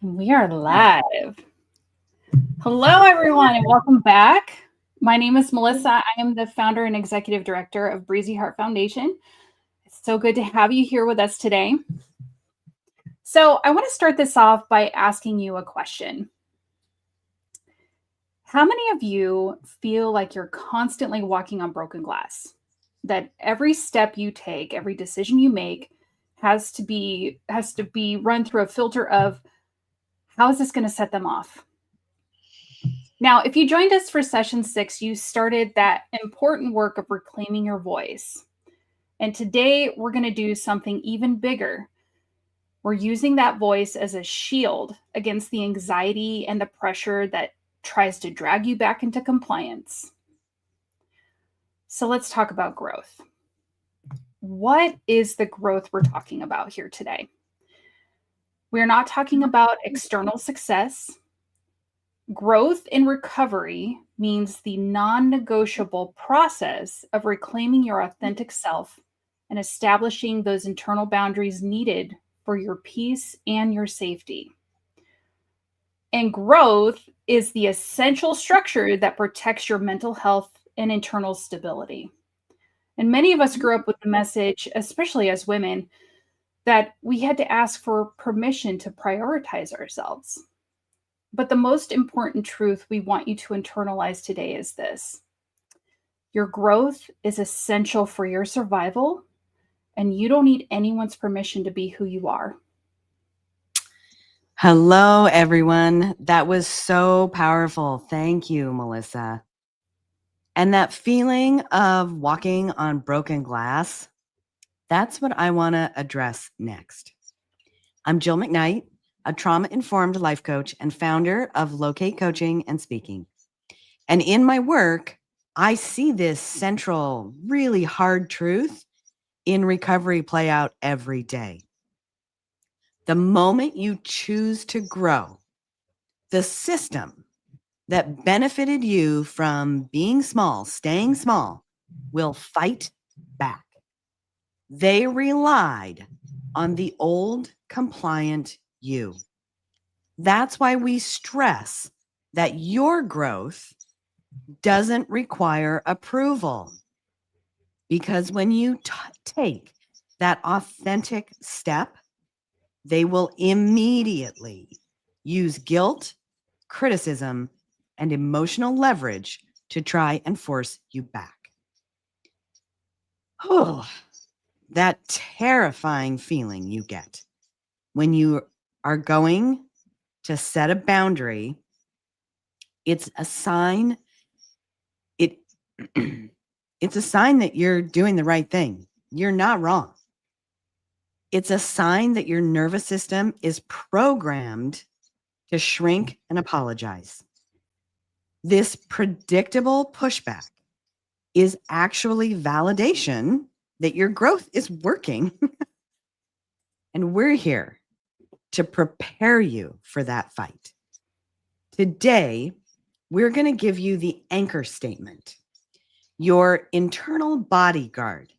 We are live. Hello, everyone, and welcome back. My name is Melissa. I am the founder and executive director of Breezy Heart Foundation. It's so good to have you here with us today. So, I want to start this off by asking you a question. How many of you feel like you're constantly walking on broken glass? That every step you take, every decision you make has to be run through a filter of how is this going to set them off? Now, if you joined us for session 6, you started that important work of reclaiming your voice. And today we're going to do something even bigger. We're using that voice as a shield against the anxiety and the pressure that tries to drag you back into compliance. So let's talk about growth. What is the growth we're talking about here today? We're not talking about external success. Growth in recovery means the non-negotiable process of reclaiming your authentic self and establishing those internal boundaries needed for your peace and your safety. And growth is the essential structure that protects your mental health and internal stability. And many of us grew up with the message, especially as women, that we had to ask for permission to prioritize ourselves. But the most important truth we want you to internalize today is this: your growth is essential for your survival, and you don't need anyone's permission to be who you are. Hello, everyone. That was so powerful. Thank you, Melissa. And that feeling of walking on broken glass, that's what I want to address next. I'm Jill McKnight, a trauma-informed life coach and founder of Locate Coaching and Speaking. And in my work, I see this central, really hard truth in recovery play out every day. The moment you choose to grow, the system that benefited you from being small, staying small, will fight back. They relied on the old compliant you. That's why we stress that your growth doesn't require approval. Because when you take that authentic step, they will immediately use guilt, criticism, and emotional leverage to try and force you back. Oh, that terrifying feeling you get when you are going to set a boundary, it's a sign. It's a sign that you're doing the right thing. You're not wrong. It's a sign that your nervous system is programmed to shrink and apologize. This predictable pushback is actually validation that your growth is working. And we're here to prepare you for that fight. Today, we're going to give you the anchor statement, your internal bodyguard,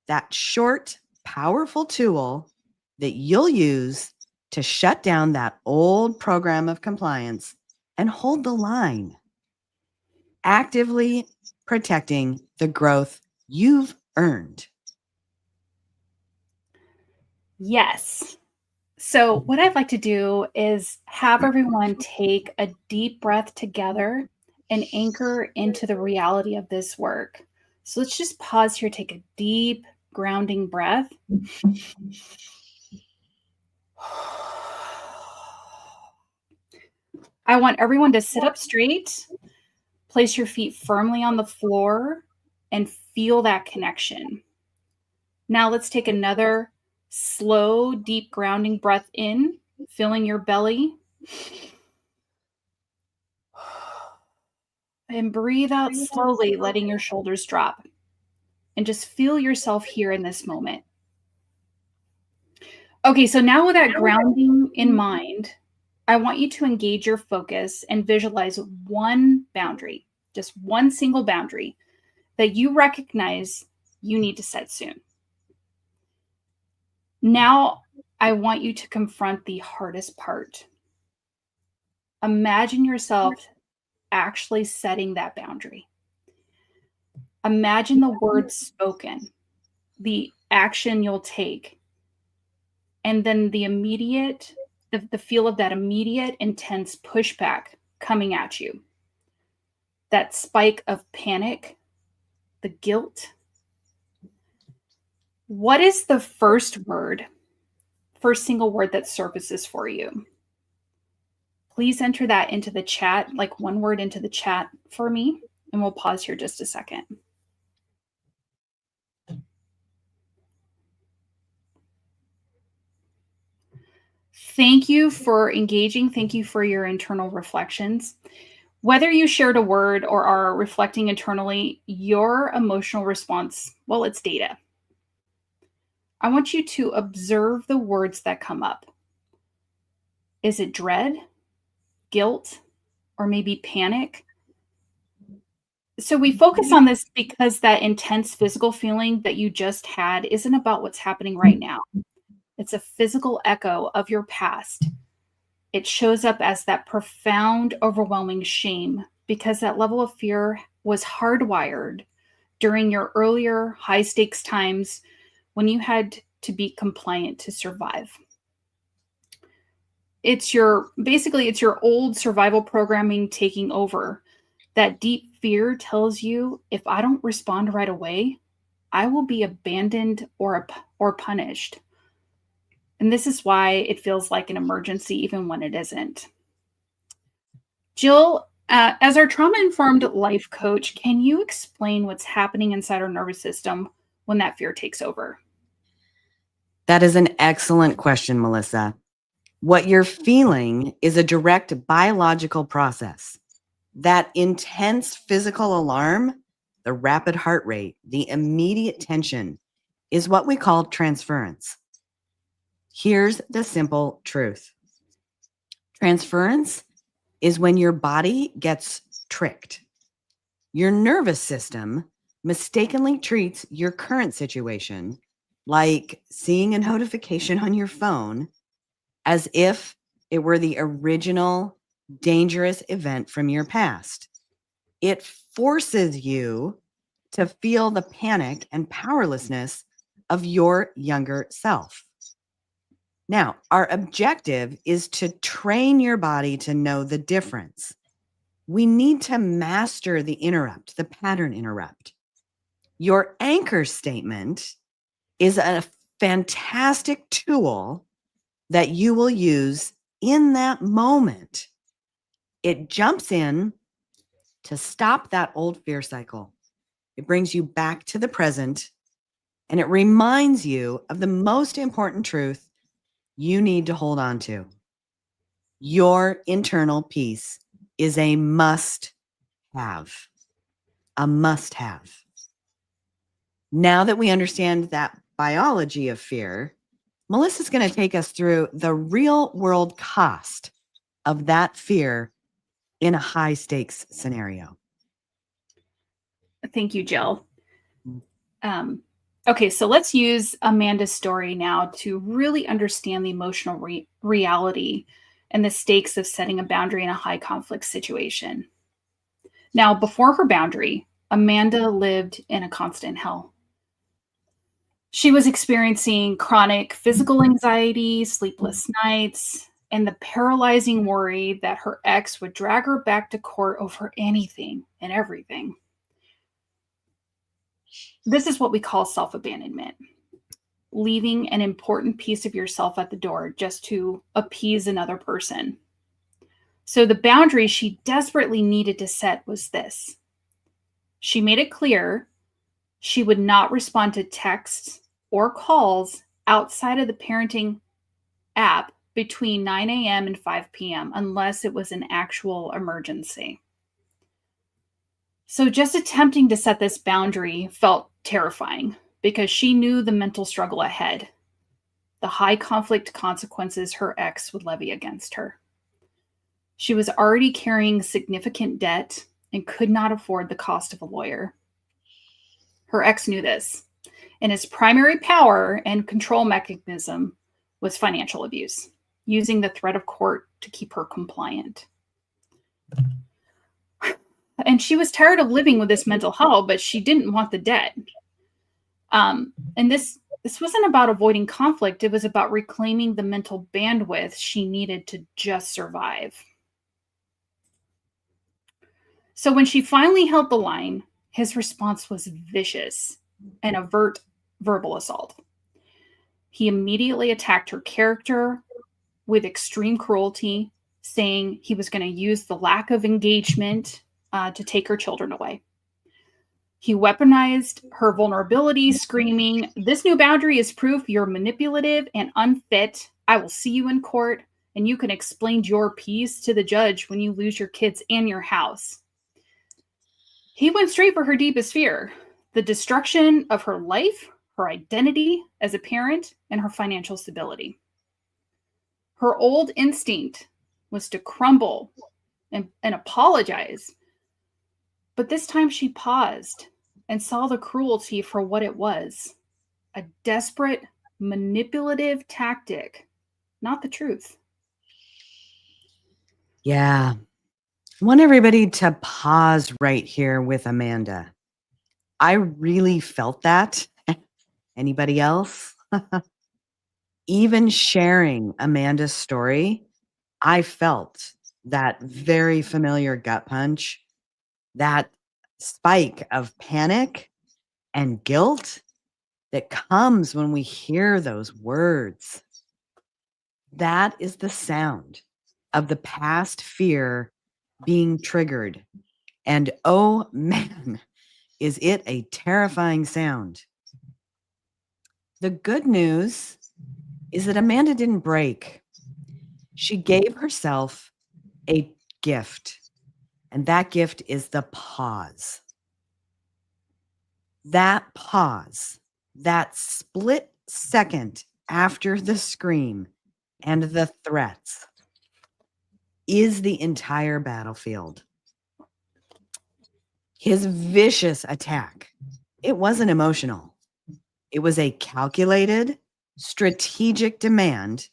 that short, powerful tool that you'll use to shut down that old program of compliance and hold the line, actively protecting the growth you've earned. Yes. So, what I'd like to do is have everyone take a deep breath together and anchor into the reality of this work. So, let's just pause here, take a deep, grounding breath. I want everyone to sit up straight, place your feet firmly on the floor, and feel that connection. Now, let's take another slow, deep, grounding breath in, filling your belly. And breathe out slowly, letting your shoulders drop. And just feel yourself here in this moment. Okay, so now with that grounding in mind, I want you to engage your focus and visualize one boundary, just one single boundary that you recognize you need to set soon. Now, I want you to confront the hardest part. imagine yourself actually setting that boundary. Imagine the words spoken, the action you'll take, and then the feel of that immediate, intense pushback coming at you. That spike of panic, the guilt. What is the first single word that surfaces for you? Please enter that into the chat, like one word into the chat for me, and we'll pause here just a second. Thank you for engaging. Thank you for your internal reflections. Whether you shared a word or are reflecting internally, your emotional response, well, it's data. I want you to observe the words that come up. Is it dread, guilt, or maybe panic? So we focus on this because that intense physical feeling that you just had isn't about what's happening right now. It's a physical echo of your past. It shows up as that profound, overwhelming shame because that level of fear was hardwired during your earlier high-stakes times when you had to be compliant to survive. It's your old survival programming taking over. That deep fear tells you, if I don't respond right away, I will be abandoned or punished. And this is why it feels like an emergency even when it isn't. Jill, as our trauma-informed life coach, can you explain what's happening inside our nervous system when that fear takes over? That is an excellent question, Melissa. What you're feeling is a direct biological process. That intense physical alarm, the rapid heart rate, the immediate tension is what we call transference. Here's the simple truth. Transference is when your body gets tricked. Your nervous system mistakenly treats your current situation, like seeing a notification on your phone, as if it were the original dangerous event from your past. It forces you to feel the panic and powerlessness of your younger self. Now, our objective is to train your body to know the difference. We need to master the interrupt, the pattern interrupt. Your anchor statement is a fantastic tool that you will use in that moment. It jumps in to stop that old fear cycle. It brings you back to the present, and it reminds you of the most important truth you need to hold on to. Your internal peace is a must-have. A must-have. Now that we understand that biology of fear, Melissa's going to take us through the real-world cost of that fear in a high-stakes scenario. Thank you, Jill. Okay, so let's use Amanda's story now to really understand the emotional reality and the stakes of setting a boundary in a high conflict situation. Now, before her boundary, Amanda lived in a constant hell. She was experiencing chronic physical anxiety, sleepless nights, and the paralyzing worry that her ex would drag her back to court over anything and everything. This is what we call self-abandonment, leaving an important piece of yourself at the door just to appease another person. So the boundary she desperately needed to set was this. She made it clear she would not respond to texts or calls outside of the parenting app between 9 a.m. and 5 p.m. unless it was an actual emergency. So just attempting to set this boundary felt terrifying because she knew the mental struggle ahead, the high conflict consequences her ex would levy against her. She was already carrying significant debt and could not afford the cost of a lawyer. Her ex knew this, and his primary power and control mechanism was financial abuse, using the threat of court to keep her compliant. And she was tired of living with this mental hell, but she didn't want the debt. And this wasn't about avoiding conflict. It was about reclaiming the mental bandwidth she needed to just survive. So when she finally held the line, his response was vicious and overt verbal assault. He immediately attacked her character with extreme cruelty, saying he was going to use the lack of engagement to take her children away. He weaponized her vulnerability, screaming, "This new boundary is proof you're manipulative and unfit. I will see you in court, and you can explain your piece to the judge when you lose your kids and your house." He went straight for her deepest fear, the destruction of her life, her identity as a parent, and her financial stability. Her old instinct was to crumble and apologize. But this time she paused and saw the cruelty for what it was, a desperate, manipulative tactic, not the truth. Yeah. I want everybody to pause right here with Amanda. I really felt that. Anybody else? Even sharing Amanda's story, I felt that very familiar gut punch, that spike of panic and guilt that comes when we hear those words. That is the sound of the past fear being triggered. And oh man, is it a terrifying sound. The good news is that Amanda didn't break. She gave herself a gift, and that gift is the pause. That pause, that split second after the scream and the threats, is the entire battlefield. His vicious attack, it wasn't emotional. It was a calculated, strategic demand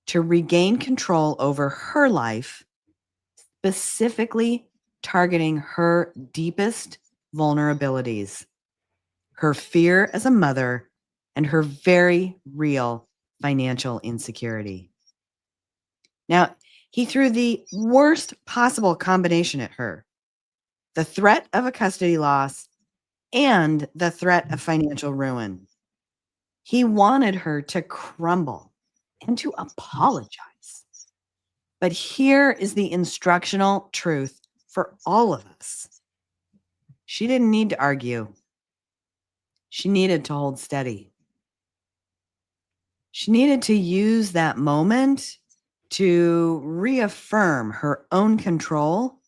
to regain control over her life, specifically targeting her deepest vulnerabilities, her fear as a mother, and her very real financial insecurity. Now, he threw the worst possible combination at her: the threat of a custody loss and the threat of financial ruin. He wanted her to crumble and to apologize. But here is the instructional truth for all of us. She didn't need to argue. She needed to hold steady. She needed to use that moment to reaffirm her own control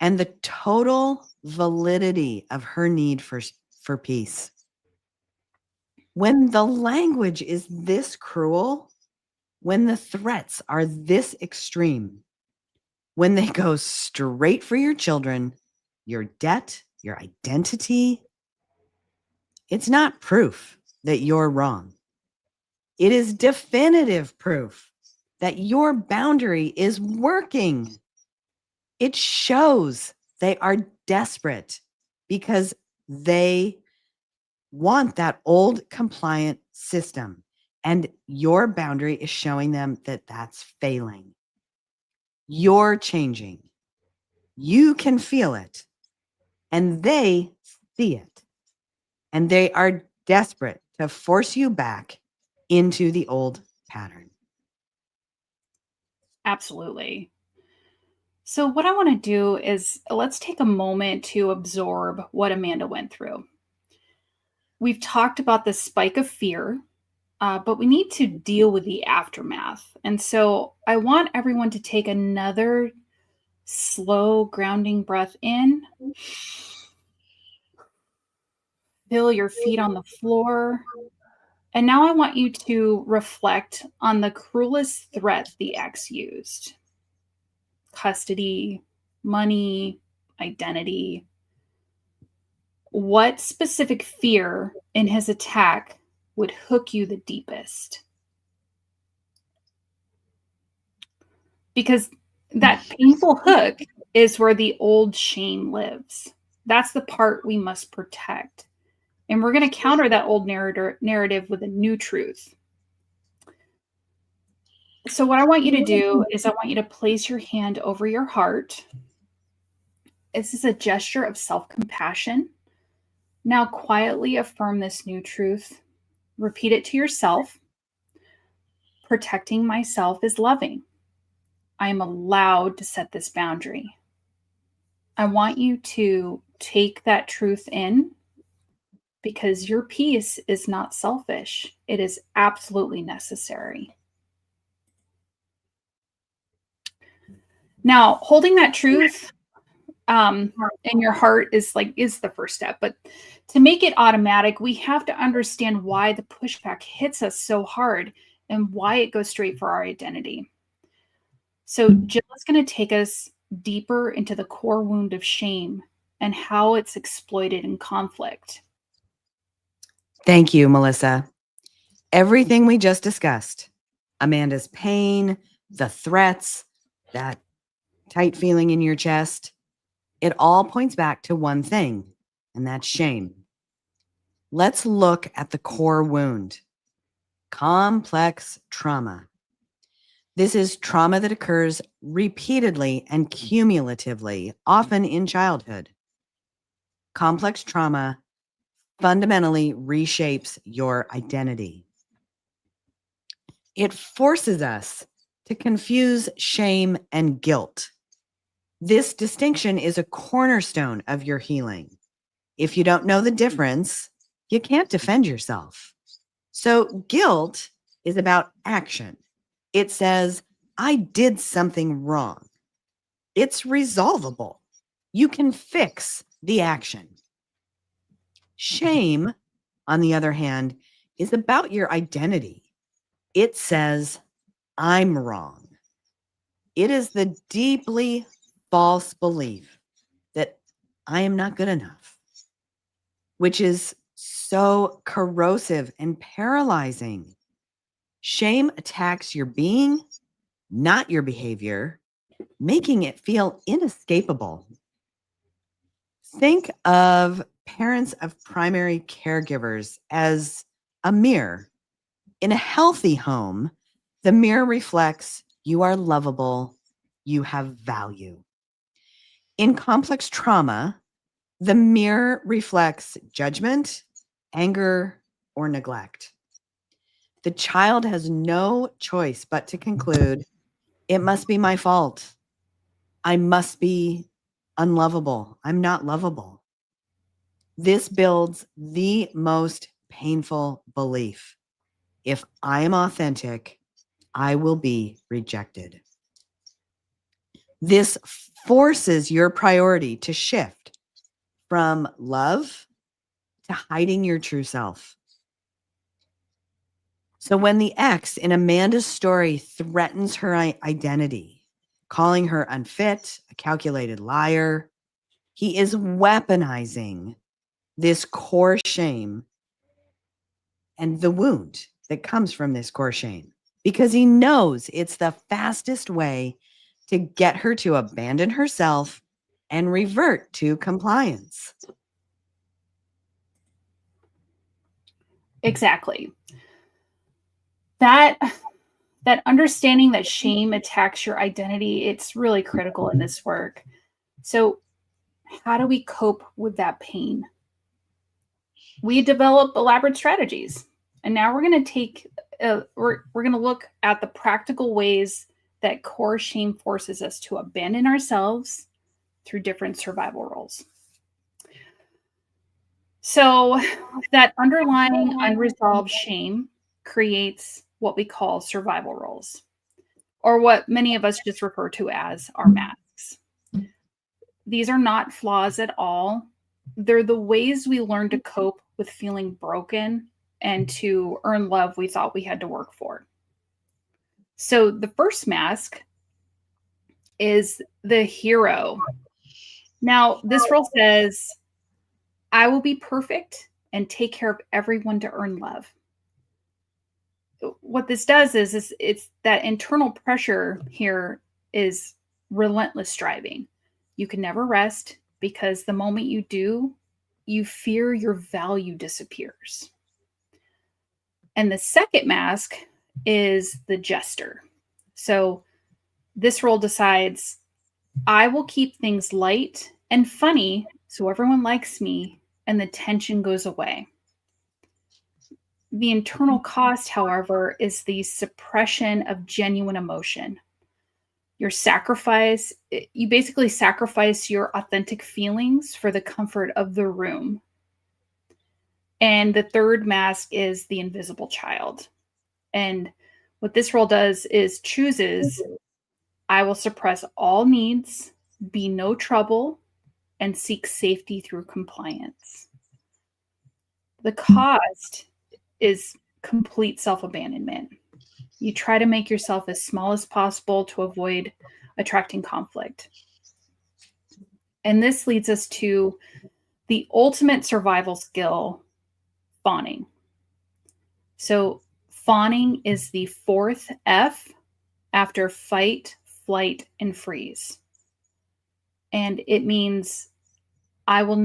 and the total validity of her need for peace. When the language is this cruel, when the threats are this extreme, when they go straight for your children, your debt, your identity, it's not proof that you're wrong. It is definitive proof that your boundary is working. It shows they are desperate because they want that old compliant system. And your boundary is showing them that that's failing. You're changing. You can feel it. And they see it. And they are desperate to force you back into the old pattern. Absolutely. So, what I want to do is let's take a moment to absorb what Amanda went through. We've talked about the spike of fear, but we need to deal with the aftermath. And so, I want everyone to take another slow, grounding breath in. Feel your feet on the floor. And now I want you to reflect on the cruelest threat the ex used: custody, money, identity. What specific fear in his attack would hook you the deepest? Because that painful hook is where the old shame lives. That's the part we must protect. And we're going to counter that old narrative with a new truth. So what I want you to do is I want you to place your hand over your heart. This is a gesture of self-compassion. Now quietly affirm this new truth. Repeat it to yourself. Protecting myself is loving. I am allowed to set this boundary. I want you to take that truth in, because your peace is not selfish. It is absolutely necessary. Now, holding that truth in your heart is the first step. But to make it automatic, we have to understand why the pushback hits us so hard and why it goes straight for our identity. So Jill is going to take us deeper into the core wound of shame and how it's exploited in conflict. Thank you, Melissa. Everything we just discussed, Amanda's pain, the threats, that tight feeling in your chest, it all points back to one thing, and that's shame. Let's look at the core wound. Complex trauma. This is trauma that occurs repeatedly and cumulatively, often in childhood. Complex trauma fundamentally reshapes your identity. It forces us to confuse shame and guilt. This distinction is a cornerstone of your healing. If you don't know the difference, you can't defend yourself. So guilt is about action. It says, I did something wrong. It's resolvable. You can fix the action. Shame, on the other hand, is about your identity. It says, I'm wrong. It is the deeply false belief that I am not good enough, which is so corrosive and paralyzing. Shame attacks your being, not your behavior, making it feel inescapable. Think of parents of primary caregivers as a mirror. In a healthy home, the mirror reflects you are lovable, you have value. In complex trauma, the mirror reflects judgment, anger, or neglect. The child has no choice but to conclude, it must be my fault. I must be unlovable. I'm not lovable. This builds the most painful belief. If I am authentic, I will be rejected. This forces your priority to shift from love to hiding your true self. So when the ex in Amanda's story threatens her identity, calling her unfit, a calculated liar, he is weaponizing this core shame and the wound that comes from this core shame, because he knows it's the fastest way to get her to abandon herself and revert to compliance. Exactly. That understanding that shame attacks your identity, it's really critical in this work. So how do we cope with that pain? We develop elaborate strategies. And now we're going to take we're going to look at the practical ways that core shame forces us to abandon ourselves through different survival roles. So that underlying unresolved shame creates what we call survival roles, or what many of us just refer to as our masks. These are not flaws at all. They're the ways we learn to cope with feeling broken and to earn love we thought we had to work for. So the first mask is the hero. Now, this role says, I will be perfect and take care of everyone to earn love. What this does is it's that internal pressure here is relentless striving. You can never rest because the moment you do, you fear your value disappears. And the second mask is the jester. So this role decides, I will keep things light and funny so everyone likes me and the tension goes away. The internal cost, however, is the suppression of genuine emotion. You basically sacrifice your authentic feelings for the comfort of the room. And the third mask is the invisible child. And what this role does is chooses, I will suppress all needs, be no trouble, and seek safety through compliance. The cost is complete self-abandonment. You try to make yourself as small as possible to avoid attracting conflict. And this leads us to the ultimate survival skill, fawning. So fawning is the fourth F after fight, flight, and freeze. And it means I will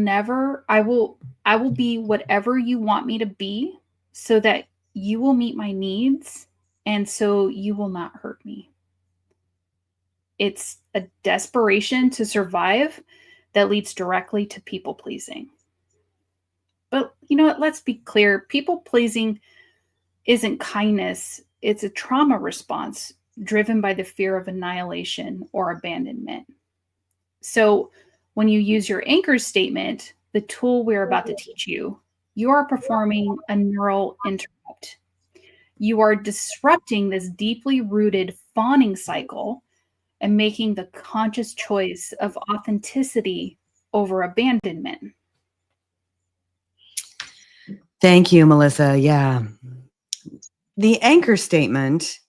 be whatever you want me to be so that you will meet my needs and so you will not hurt me. It's a desperation to survive that leads directly to people pleasing. But you know what? Let's be clear. People pleasing isn't kindness. It's a trauma response driven by the fear of annihilation or abandonment. So when you use your anchor statement, the tool we're about to teach you, you are performing a neural interrupt. You are disrupting this deeply rooted fawning cycle and making the conscious choice of authenticity over abandonment. Thank you, Melissa. Yeah. The anchor statement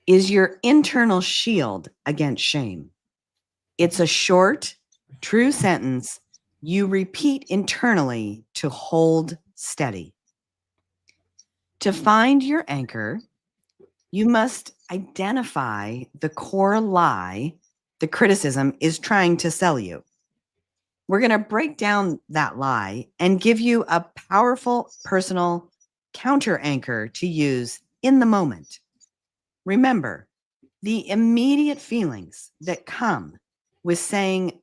is your internal shield against shame. It's a short, true sentence you repeat internally to hold steady. To find your anchor, you must identify the core lie the criticism is trying to sell you. We're going to break down that lie and give you a powerful personal counter anchor to use in the moment. Remember, the immediate feelings that come with saying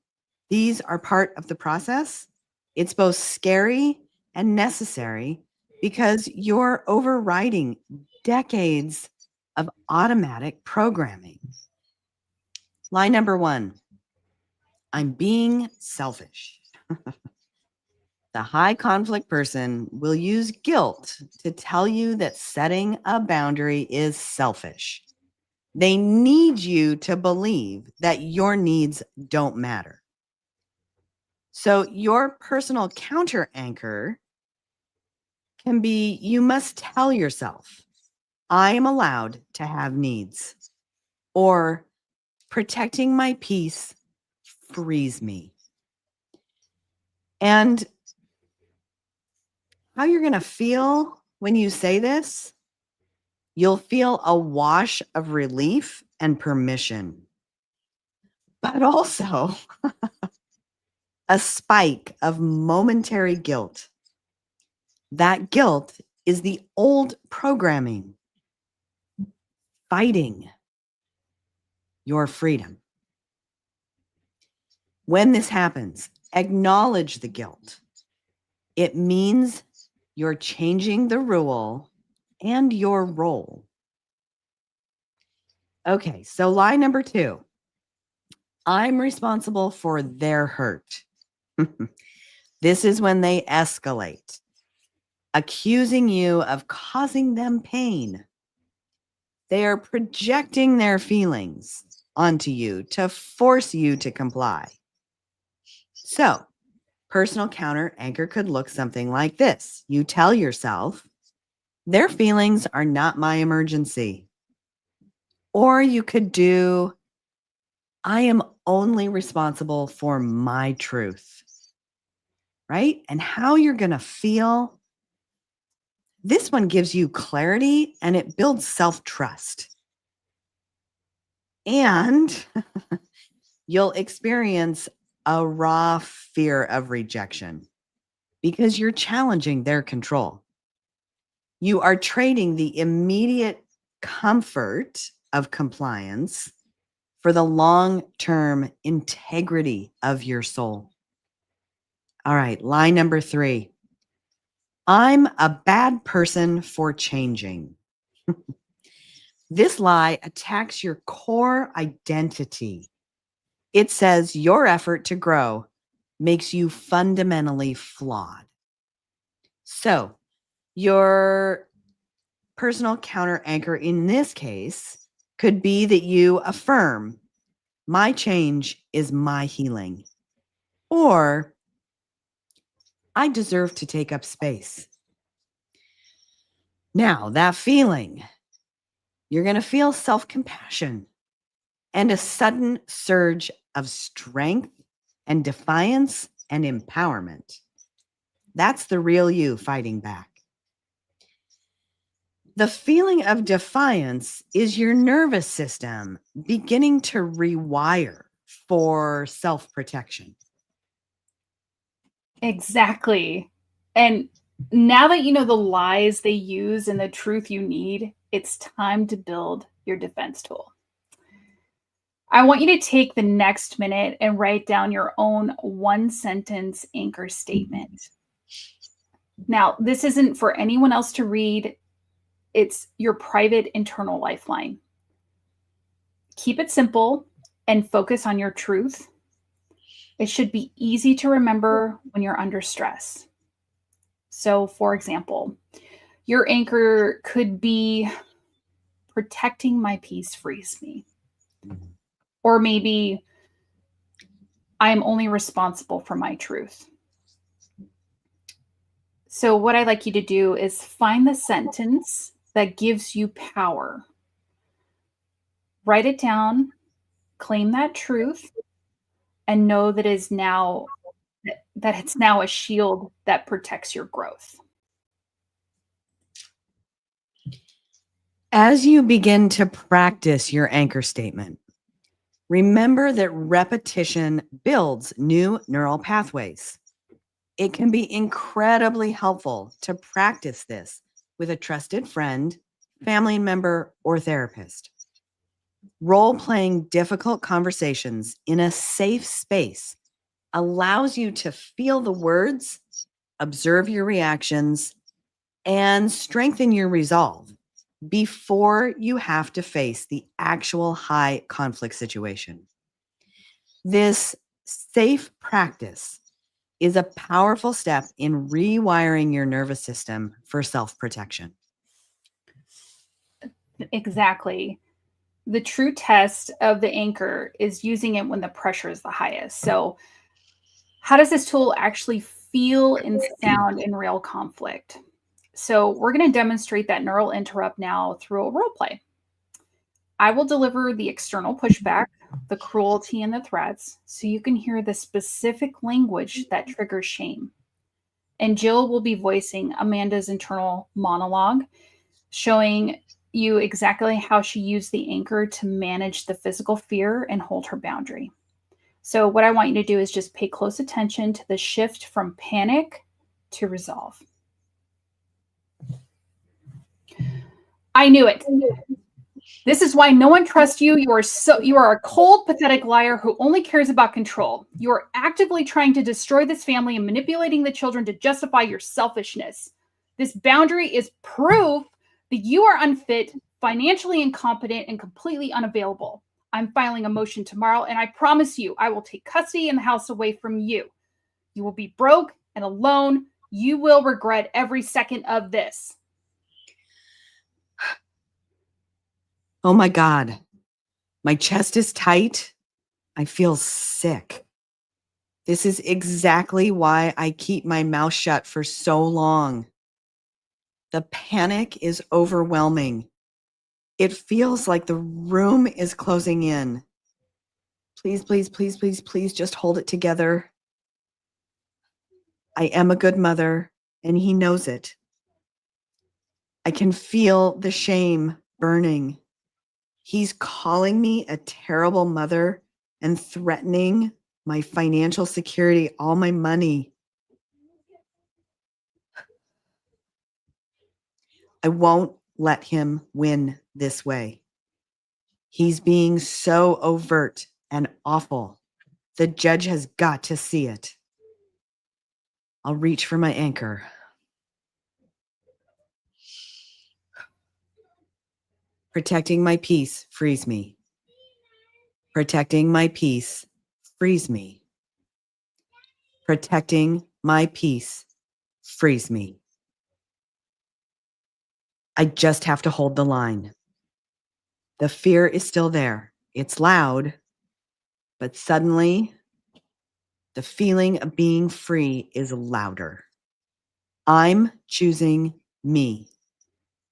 these are part of the process, it's both scary and necessary because you're overriding decades of automatic programming. Lie number 1, I'm being selfish. The high conflict person will use guilt to tell you that setting a boundary is selfish. They need you to believe that your needs don't matter. So your personal counter anchor can be, you must tell yourself, I am allowed to have needs, or protecting my peace frees me. And how you're going to feel when you say this, you'll feel a wash of relief and permission, but also a spike of momentary guilt. That guilt is the old programming fighting your freedom. When this happens, acknowledge the guilt. It means you're changing the rule and your role. Okay, so lie number 2. I'm responsible for their hurt. This is when they escalate, accusing you of causing them pain. They are projecting their feelings onto you to force you to comply. So, personal counter anchor could look something like this. You tell yourself, their feelings are not my emergency. Or you could do, I am only responsible for my truth. Right? And how you're going to feel. This one gives you clarity and it builds self-trust. And you'll experience a raw fear of rejection because you're challenging their control. You are trading the immediate comfort of compliance for the long-term integrity of your soul. All right, lie number 3. I'm a bad person for changing. This lie attacks your core identity. It says your effort to grow makes you fundamentally flawed. So, your personal counter anchor in this case could be that you affirm, my change is my healing, or I deserve to take up space. Now, that feeling, you're going to feel self-compassion and a sudden surge of strength and defiance and empowerment. That's the real you fighting back. The feeling of defiance is your nervous system beginning to rewire for self-protection. Exactly. And now that you know the lies they use and the truth you need, it's time to build your defense tool. I want you to take the next minute and write down your own 1-sentence anchor statement. Now, this isn't for anyone else to read. It's your private internal lifeline. Keep it simple and focus on your truth. It should be easy to remember when you're under stress. So, for example, your anchor could be protecting my peace frees me. Or maybe I am only responsible for my truth. So, what I'd like you to do is find the sentence that gives you power. Write it down, claim that truth, and know that it's now a shield that protects your growth. As you begin to practice your anchor statement, remember that repetition builds new neural pathways. It can be incredibly helpful to practice this with a trusted friend, family member, or therapist. Role-playing difficult conversations in a safe space allows you to feel the words, observe your reactions, and strengthen your resolve before you have to face the actual high conflict situation. This safe practice is a powerful step in rewiring your nervous system for self-protection. Exactly. The true test of the anchor is using it when the pressure is the highest. So, how does this tool actually feel and sound in real conflict? So, we're going to demonstrate that neural interrupt now through a role play. I will deliver the external pushback, the cruelty, and the threats so you can hear the specific language that triggers shame. And Jill will be voicing Amanda's internal monologue, showing you exactly how she used the anchor to manage the physical fear and hold her boundary. So, what I want you to do is just pay close attention to the shift from panic to resolve. I knew it. This is why no one trusts you. You are a cold, pathetic liar who only cares about control. You are actively trying to destroy this family and manipulating the children to justify your selfishness. This boundary is proof that you are unfit, financially incompetent, and completely unavailable. I'm filing a motion tomorrow, and I promise you, I will take custody and the house away from you. You will be broke and alone. You will regret every second of this. Oh my God, my chest is tight. I feel sick. This is exactly why I keep my mouth shut for so long. The panic is overwhelming. It feels like the room is closing in. Please, please, please, please, please just hold it together. I am a good mother, and he knows it. I can feel the shame burning. He's calling me a terrible mother and threatening my financial security, all my money. I won't let him win this way. He's being so overt and awful. The judge has got to see it. I'll reach for my anchor. Protecting my peace frees me. Protecting my peace frees me. Protecting my peace frees me. I just have to hold the line. The fear is still there. It's loud, but suddenly the feeling of being free is louder. I'm choosing me.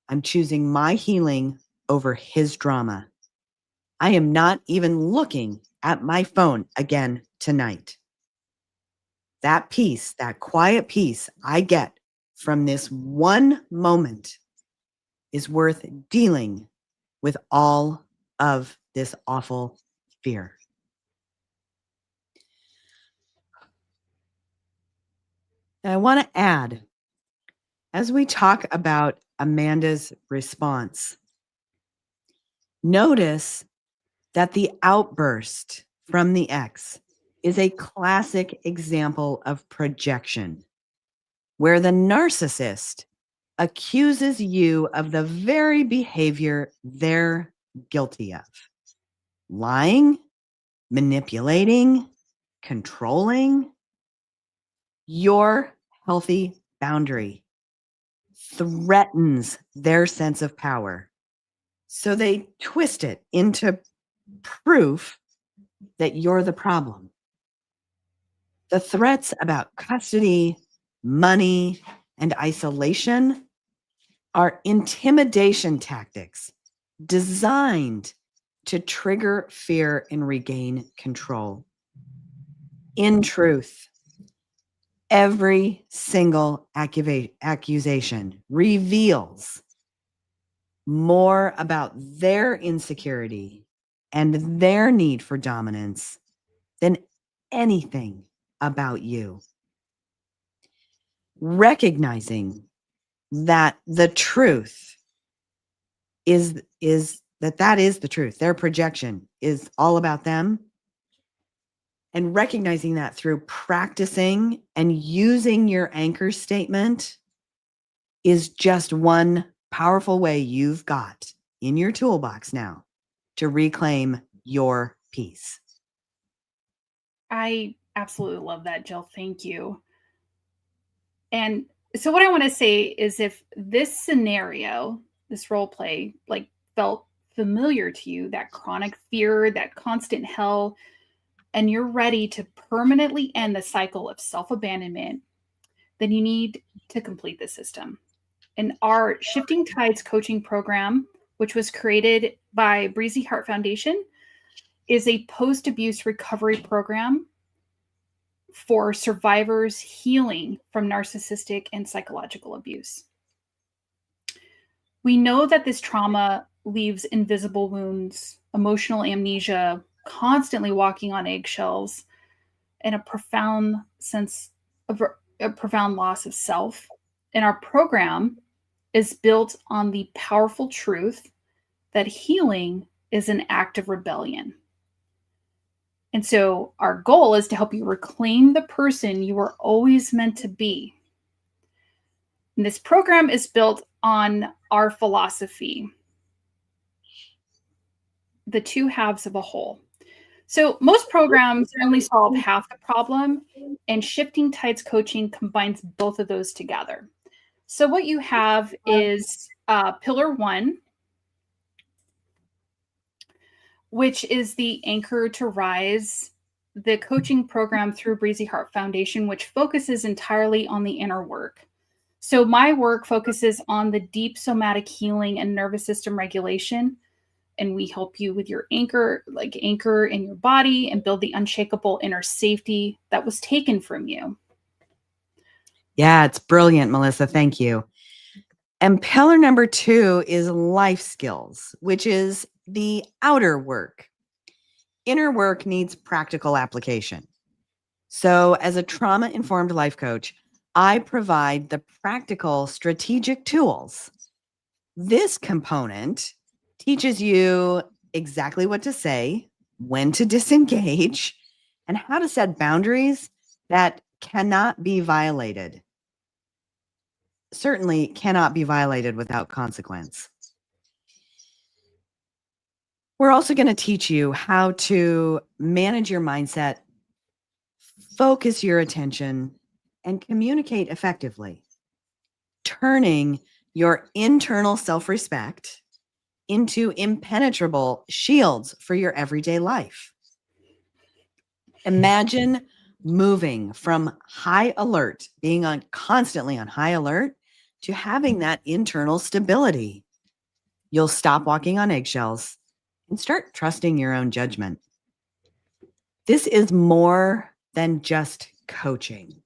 I'm choosing my healing over his drama. I am not even looking at my phone again tonight. That peace, that quiet peace I get from this one moment is worth dealing with all of this awful fear. And I want to add, as we talk about Amanda's response, notice that the outburst from the ex is a classic example of projection, where the narcissist accuses you of the very behavior they're guilty of: lying, manipulating, controlling. Your healthy boundary threatens their sense of power. So they twist it into proof that you're the problem. The threats about custody, money, and isolation are intimidation tactics designed to trigger fear and regain control. In truth, every single accusation reveals more about their insecurity and their need for dominance than anything about you. Recognizing that the truth is that is the truth. Their projection is all about them. And recognizing that through practicing and using your anchor statement is just one powerful way you've got in your toolbox now to reclaim your peace. I absolutely love that, Jill. Thank you. And so what I want to say is, if this scenario, this role play, like, felt familiar to you, that chronic fear, that constant hell, and you're ready to permanently end the cycle of self-abandonment, then you need to complete the system. And our Shifting Tides coaching program, which was created by Breezy Heart Foundation, is a post-abuse recovery program for survivors healing from narcissistic and psychological abuse. We know that this trauma leaves invisible wounds, emotional amnesia, constantly walking on eggshells, and a profound sense of a profound loss of self. And our program is built on the powerful truth that healing is an act of rebellion. And so our goal is to help you reclaim the person you were always meant to be. And this program is built on our philosophy, the two halves of a whole. So most programs only solve half the problem, and Shifting Tides coaching combines both of those together. So what you have is pillar one, which is the Anchor to Rise, the coaching program through Breezy Heart Foundation, which focuses entirely on the inner work. So my work focuses on the deep somatic healing and nervous system regulation. And we help you with your anchor in your body, and build the unshakable inner safety that was taken from you. Yeah, it's brilliant, Melissa. Thank you. And pillar number 2 is life skills, which is the outer work. Inner work needs practical application. So, as a trauma-informed life coach, I provide the practical strategic tools. This component teaches you exactly what to say, when to disengage, and how to set boundaries that cannot be violated. Certainly cannot be violated without consequence. We're also going to teach you how to manage your mindset, focus your attention, and communicate effectively, turning your internal self-respect into impenetrable shields for your everyday life. Imagine moving from high alert, being constantly on high alert, to having that internal stability. You'll stop walking on eggshells and start trusting your own judgment. This is more than just coaching.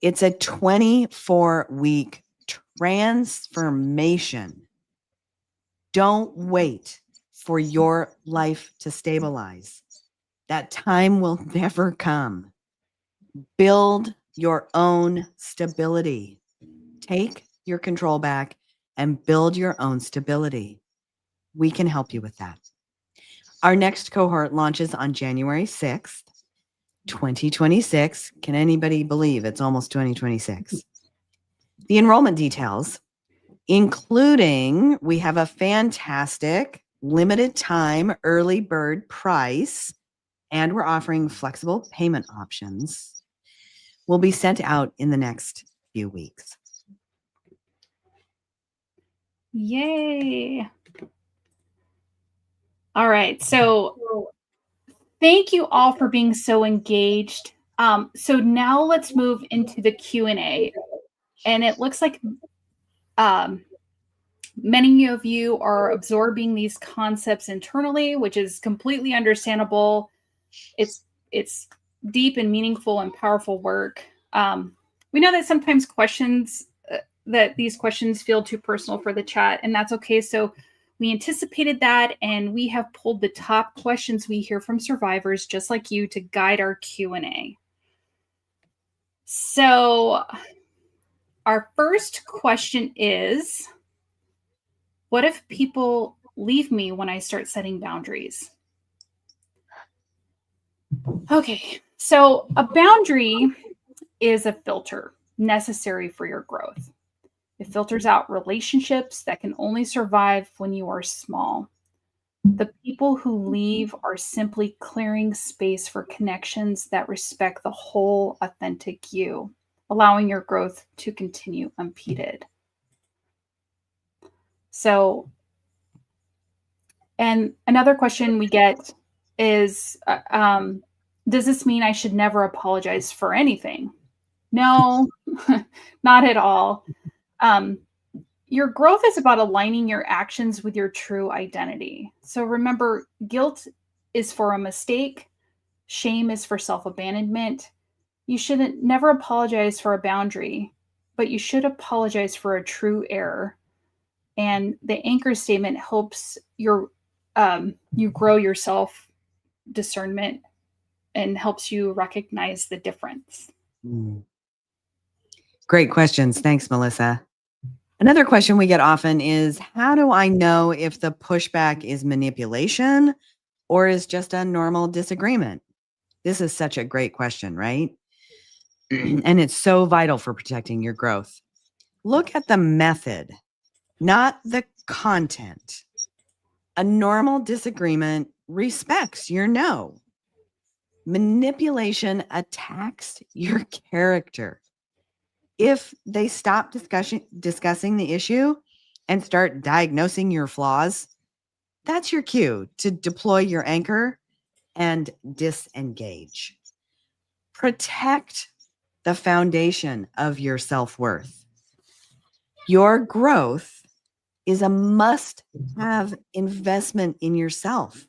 It's a 24-week transformation. Don't wait for your life to stabilize. That time will never come. Build your own stability. Take your control back and build your own stability. We can help you with that. Our next cohort launches on January 6th, 2026. Can anybody believe it's almost 2026? The enrollment details, including we have a fantastic limited time early bird price, and we're offering flexible payment options, will be sent out in the next few weeks. Yay. All right. So thank you all for being so engaged. So now let's move into the Q&A. And it looks like many of you are absorbing these concepts internally, which is completely understandable. It's deep and meaningful and powerful work. We know that sometimes that these questions feel too personal for the chat, and that's okay. So we anticipated that, and we have pulled the top questions we hear from survivors just like you to guide our Q&A. So our first question is, what if people leave me when I start setting boundaries? Okay, so a boundary is a filter necessary for your growth. It filters out relationships that can only survive when you are small. The people who leave are simply clearing space for connections that respect the whole authentic you, allowing your growth to continue unimpeded. So, and another question we get is, does this mean I should never apologize for anything? No, not at all. Your growth is about aligning your actions with your true identity. So remember, guilt is for a mistake. Shame is for self-abandonment. You shouldn't never apologize for a boundary, but you should apologize for a true error. And the anchor statement helps you grow your self-discernment and helps you recognize the difference. Great questions. Thanks, Melissa. Another question we get often is, how do I know if the pushback is manipulation or is just a normal disagreement? This is such a great question, right? And it's so vital for protecting your growth. Look at the method, not the content. A normal disagreement respects your no. Manipulation attacks your character. If they stop discussing the issue and start diagnosing your flaws, that's your cue to deploy your anchor and disengage. Protect the foundation of your self-worth. Your growth is a must-have investment in yourself.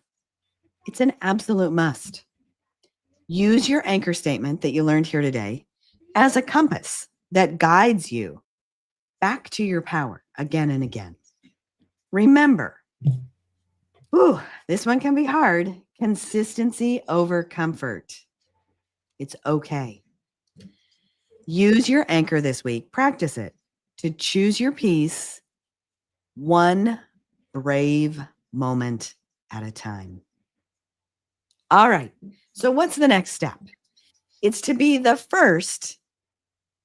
It's an absolute must. Use your anchor statement that you learned here today as a compass that guides you back to your power again and again. Remember, this one can be hard. Consistency over comfort. It's okay. Use your anchor this week. Practice it to choose your peace one brave moment at a time. All right. So what's the next step? It's to be the first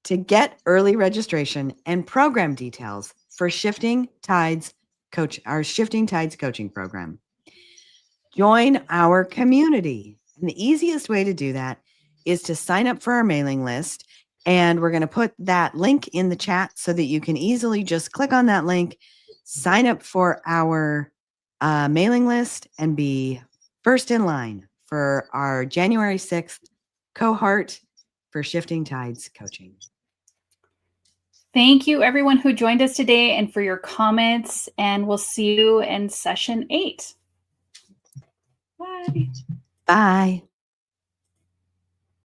to get early registration and program details for Shifting Tides coaching program. Join our community. And the easiest way to do that is to sign up for our mailing list. And we're going to put that link in the chat so that you can easily just click on that link, sign up for our mailing list, and be first in line for our January 6th cohort for Shifting Tides coaching. Thank you, everyone who joined us today and for your comments. And we'll see you in session 8. Bye. Bye.